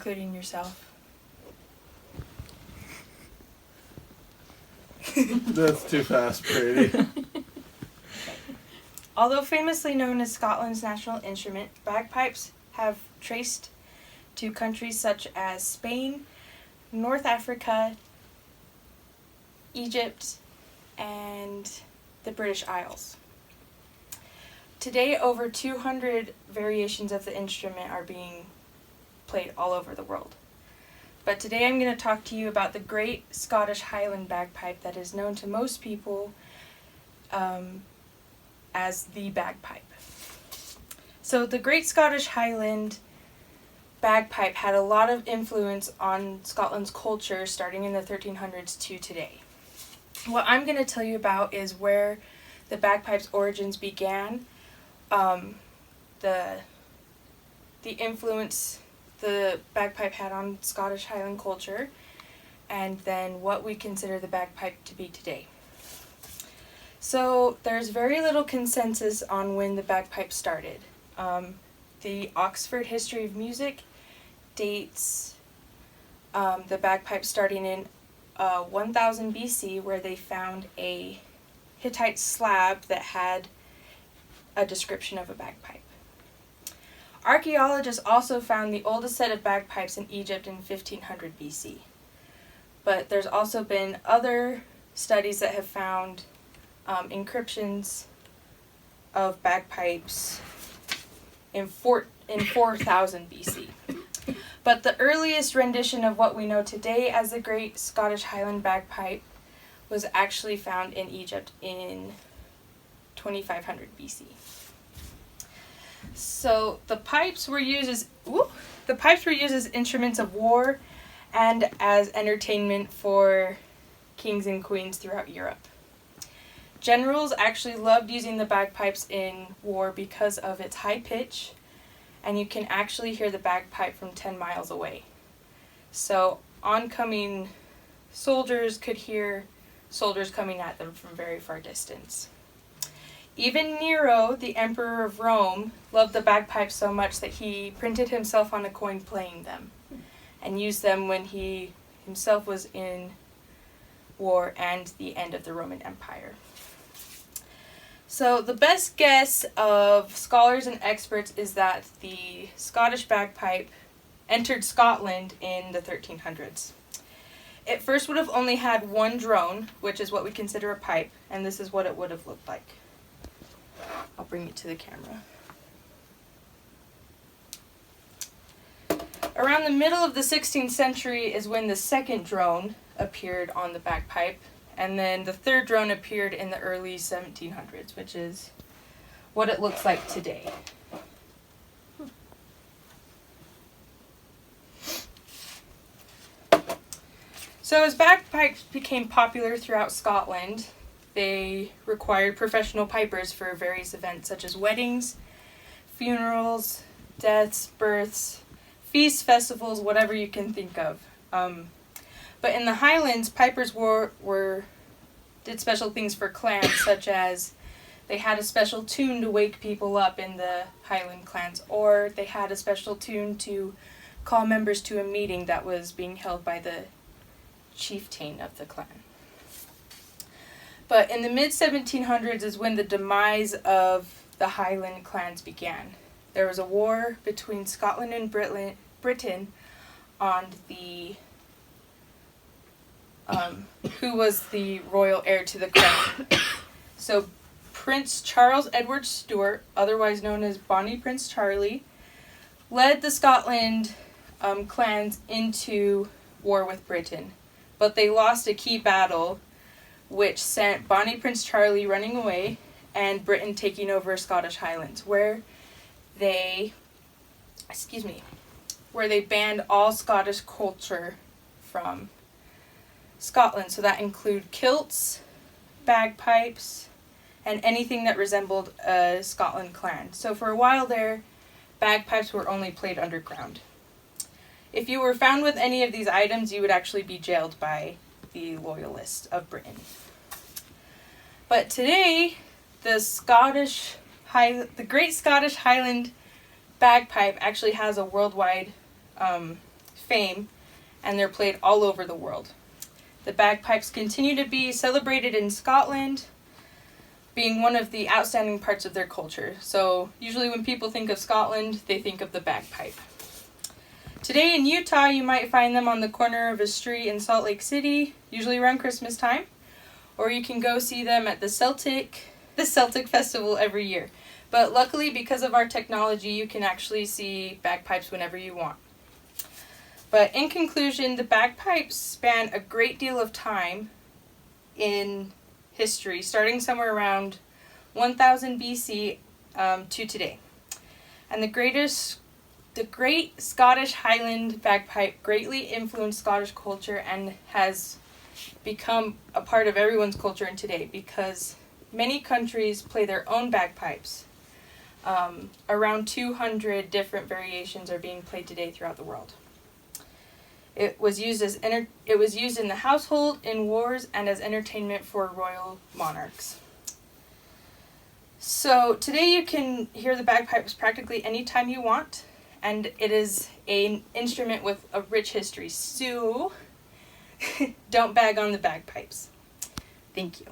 including yourself. That's too fast, Brady. Although famously known as Scotland's national instrument, bagpipes have traced to countries such as Spain, North Africa, Egypt, and the British Isles. Today, over 200 variations of the instrument are being played all over the world. But today I'm going to talk to you about the Great Scottish Highland Bagpipe that is known to most people as the bagpipe. So the Great Scottish Highland Bagpipe had a lot of influence on Scotland's culture starting in the 1300s to today. What I'm going to tell you about is where the bagpipe's origins began, the influence the bagpipe had on Scottish Highland culture, and then what we consider the bagpipe to be today. So there's very little consensus on when the bagpipe started. The Oxford History of Music dates the bagpipe starting in 1000 BC, where they found a Hittite slab that had a description of a bagpipe. Archaeologists also found the oldest set of bagpipes in Egypt in 1500 BC. But there's also been other studies that have found inscriptions of bagpipes in 4000 BC. But the earliest rendition of what we know today as the Great Scottish Highland Bagpipe was actually found in Egypt in 2500 BC. So the pipes were used as instruments of war and as entertainment for kings and queens throughout Europe. Generals actually loved using the bagpipes in war because of its high pitch, and you can actually hear the bagpipe from 10 miles away. So oncoming soldiers could hear soldiers coming at them from very far distance. Even Nero, the Emperor of Rome, loved the bagpipes so much that he printed himself on a coin playing them and used them when he himself was in war and the end of the Roman Empire. So the best guess of scholars and experts is that the Scottish bagpipe entered Scotland in the 1300s. It first would have only had one drone, which is what we consider a pipe, and this is what it would have looked like. I'll bring it to the camera. Around the middle of the 16th century is when the second drone appeared on the bagpipe, and then the third drone appeared in the early 1700s, which is what it looks like today. So as bagpipes became popular throughout Scotland, they required professional pipers for various events such as weddings, funerals, deaths, births, feasts, festivals, whatever you can think of. But in the Highlands, pipers did special things for clans, such as they had a special tune to wake people up in the Highland clans, or they had a special tune to call members to a meeting that was being held by the chieftain of the clan. But in the mid-1700s is when the demise of the Highland clans began. There was a war between Scotland and Britain on the who was the royal heir to the crown. So Prince Charles Edward Stuart, otherwise known as Bonnie Prince Charlie, led the Scotland clans into war with Britain. But they lost a key battle, which sent Bonnie Prince Charlie running away and Britain taking over Scottish Highlands, where they banned all Scottish culture from Scotland. So that include kilts, bagpipes, and anything that resembled a Scotland clan. So for a while there, bagpipes were only played underground. If you were found with any of these items, you would actually be jailed by the loyalists of Britain. But today, the Great Scottish Highland Bagpipe actually has a worldwide fame, and they're played all over the world. The bagpipes continue to be celebrated in Scotland, being one of the outstanding parts of their culture. So usually when people think of Scotland, they think of the bagpipe. Today in Utah, you might find them on the corner of a street in Salt Lake City, usually around Christmas time, or you can go see them at the Celtic Festival every year. But luckily, because of our technology, you can actually see bagpipes whenever you want. But in conclusion, the bagpipes span a great deal of time in history, starting somewhere around 1000 BC to today. And the great Scottish Highland bagpipe greatly influenced Scottish culture and has become a part of everyone's culture in today, because many countries play their own bagpipes. Around 200 different variations are being played today throughout the world. It was used in the household, in wars, and as entertainment for royal monarchs. So today you can hear the bagpipes practically anytime you want, and it is an instrument with a rich history. So don't bag on the bagpipes. Thank you.